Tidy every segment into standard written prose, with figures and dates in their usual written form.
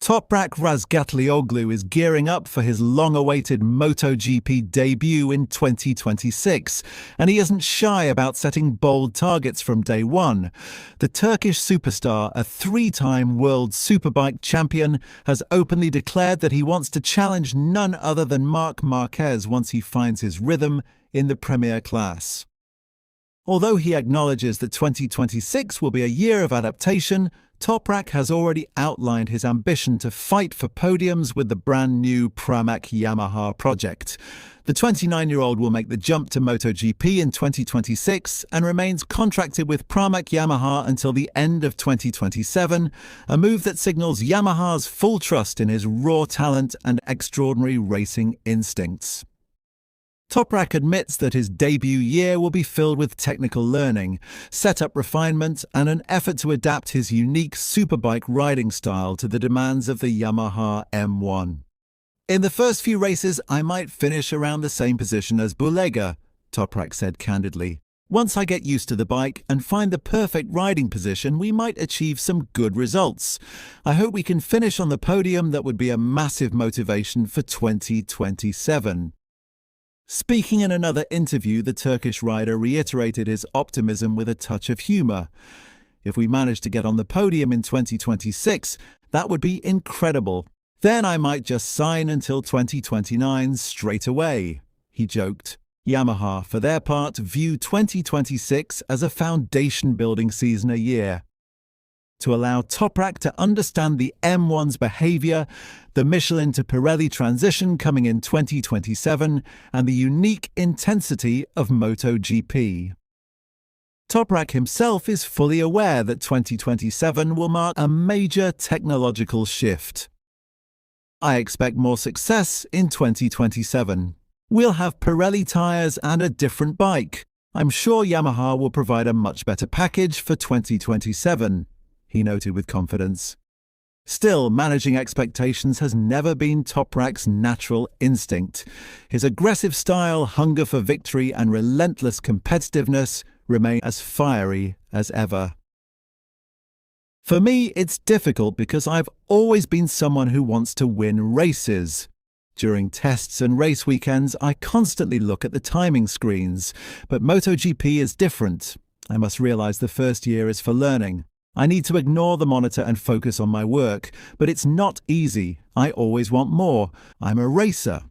Toprak Razgatlioglu is gearing up for his long-awaited MotoGP debut in 2026, and he isn't shy about setting bold targets from day one. The Turkish superstar, a three-time World Superbike Champion, has openly declared that he wants to challenge none other than Marc Márquez once he finds his rhythm in the Premier class. Although he acknowledges that 2026 will be a year of adaptation, Toprak has already outlined his ambition to fight for podiums with the brand-new Pramac Yamaha project. The 29-year-old will make the jump to MotoGP in 2026 and remains contracted with Pramac Yamaha until the end of 2027, a move that signals Yamaha's full trust in his raw talent and extraordinary racing instincts. Toprak admits that his debut year will be filled with technical learning, setup refinement, and an effort to adapt his unique superbike riding style to the demands of the Yamaha M1. "In the first few races, I might finish around the same position as Bulega," Toprak said candidly. "Once I get used to the bike and find the perfect riding position, we might achieve some good results. I hope we can finish on the podium. That would be a massive motivation for 2027. Speaking in another interview, the Turkish rider reiterated his optimism with a touch of humour. "If we manage to get on the podium in 2026, that would be incredible. Then I might just sign until 2029 straight away," he joked. Yamaha, for their part, view 2026 as a foundation-building season a year. To allow Toprak to understand the M1's behaviour, the Michelin to Pirelli transition coming in 2027, and the unique intensity of MotoGP. Toprak himself is fully aware that 2027 will mark a major technological shift. "I expect more success in 2027. We'll have Pirelli tyres and a different bike. I'm sure Yamaha will provide a much better package for 2027. He noted with confidence. Still, managing expectations has never been Toprak's natural instinct. His aggressive style, hunger for victory, and relentless competitiveness remain as fiery as ever. "For me, it's difficult because I've always been someone who wants to win races. During tests and race weekends, I constantly look at the timing screens, but MotoGP is different. I must realize the first year is for learning. I need to ignore the monitor and focus on my work, but it's not easy. I always want more. I'm a racer."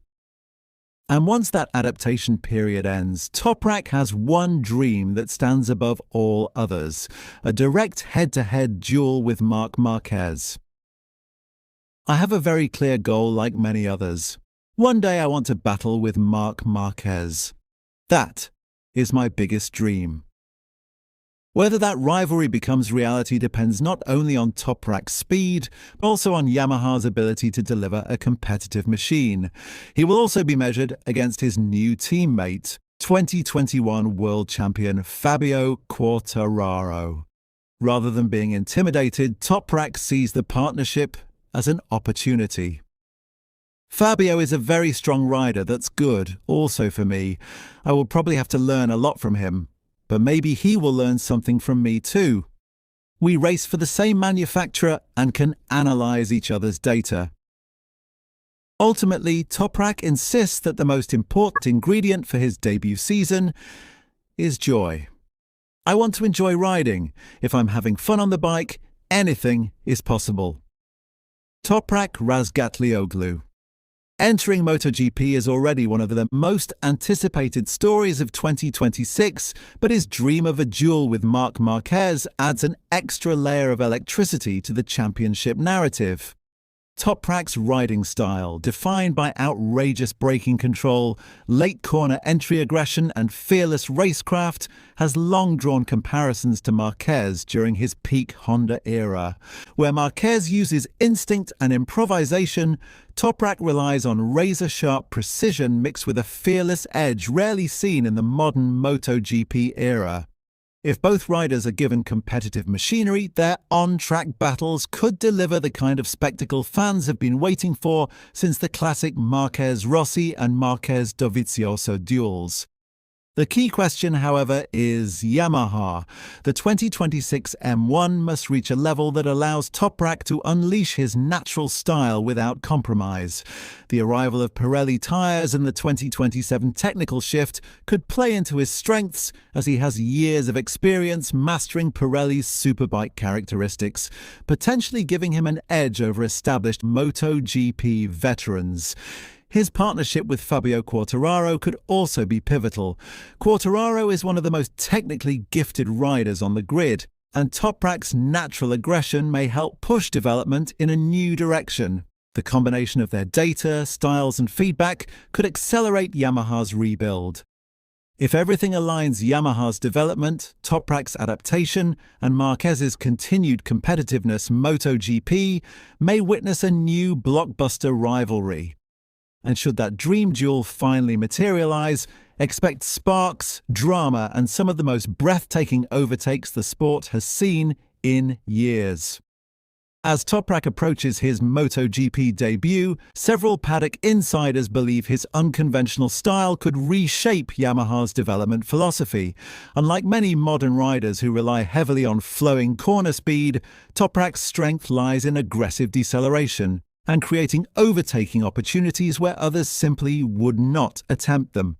And once that adaptation period ends, Toprak has one dream that stands above all others: a direct head-to-head duel with Marc Márquez. "I have a very clear goal like many others. One day I want to battle with Marc Márquez. That is my biggest dream." Whether that rivalry becomes reality depends not only on Toprak's speed, but also on Yamaha's ability to deliver a competitive machine. He will also be measured against his new teammate, 2021 World Champion Fabio Quartararo. Rather than being intimidated, Toprak sees the partnership as an opportunity. "Fabio is a very strong rider that's good, also for me. I will probably have to learn a lot from him. But maybe he will learn something from me too. We race for the same manufacturer and can analyze each other's data." Ultimately, Toprak insists that the most important ingredient for his debut season is joy. "I want to enjoy riding. If I'm having fun on the bike, anything is possible." Toprak Razgatlioglu. Entering MotoGP is already one of the most anticipated stories of 2026, but his dream of a duel with Marc Márquez adds an extra layer of electricity to the championship narrative. Toprak's riding style, defined by outrageous braking control, late corner entry aggression, and fearless racecraft, has long drawn comparisons to Márquez during his peak Honda era. Where Márquez uses instinct and improvisation, Toprak relies on razor-sharp precision mixed with a fearless edge rarely seen in the modern MotoGP era. If both riders are given competitive machinery, their on-track battles could deliver the kind of spectacle fans have been waiting for since the classic Marquez-Rossi and Marquez-Dovizioso duels. The key question, however, is Yamaha. The 2026 M1 must reach a level that allows Toprak to unleash his natural style without compromise. The arrival of Pirelli tyres and the 2027 technical shift could play into his strengths, as he has years of experience mastering Pirelli's superbike characteristics, potentially giving him an edge over established MotoGP veterans. His partnership with Fabio Quartararo could also be pivotal. Quartararo is one of the most technically gifted riders on the grid, and Toprak's natural aggression may help push development in a new direction. The combination of their data, styles and feedback could accelerate Yamaha's rebuild. If everything aligns, Yamaha's development, Toprak's adaptation, and Marquez's continued competitiveness, MotoGP may witness a new blockbuster rivalry. And should that dream duel finally materialize, expect sparks, drama, and some of the most breathtaking overtakes the sport has seen in years. As Toprak approaches his MotoGP debut, several paddock insiders believe his unconventional style could reshape Yamaha's development philosophy. Unlike many modern riders who rely heavily on flowing corner speed, Toprak's strength lies in aggressive deceleration and creating overtaking opportunities where others simply would not attempt them.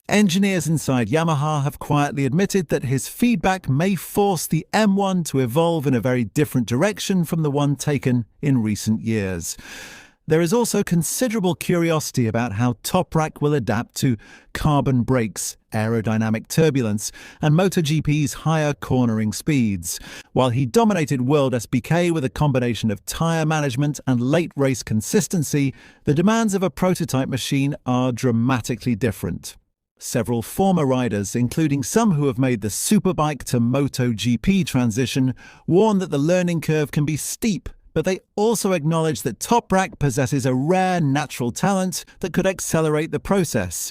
Engineers inside Yamaha have quietly admitted that his feedback may force the M1 to evolve in a very different direction from the one taken in recent years. There is also considerable curiosity about how Toprak will adapt to carbon brakes, aerodynamic turbulence, and MotoGP's higher cornering speeds. While he dominated World SBK with a combination of tyre management and late race consistency, the demands of a prototype machine are dramatically different. Several former riders, including some who have made the Superbike to MotoGP transition, warn that the learning curve can be steep, but they also acknowledge that Toprak possesses a rare natural talent that could accelerate the process.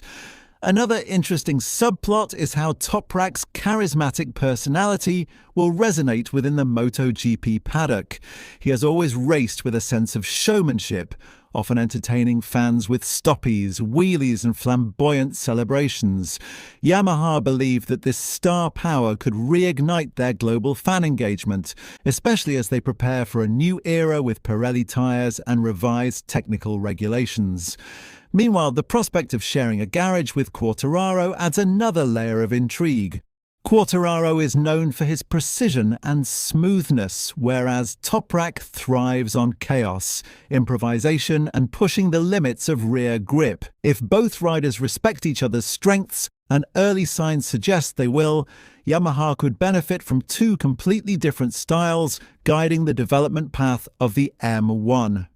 Another interesting subplot is how Toprak's charismatic personality will resonate within the MotoGP paddock. He has always raced with a sense of showmanship, often entertaining fans with stoppies, wheelies and flamboyant celebrations. Yamaha believe that this star power could reignite their global fan engagement, especially as they prepare for a new era with Pirelli tyres and revised technical regulations. Meanwhile, the prospect of sharing a garage with Quartararo adds another layer of intrigue. Quartararo is known for his precision and smoothness, whereas Toprak thrives on chaos, improvisation, and pushing the limits of rear grip. If both riders respect each other's strengths, and early signs suggest they will, Yamaha could benefit from two completely different styles guiding the development path of the M1.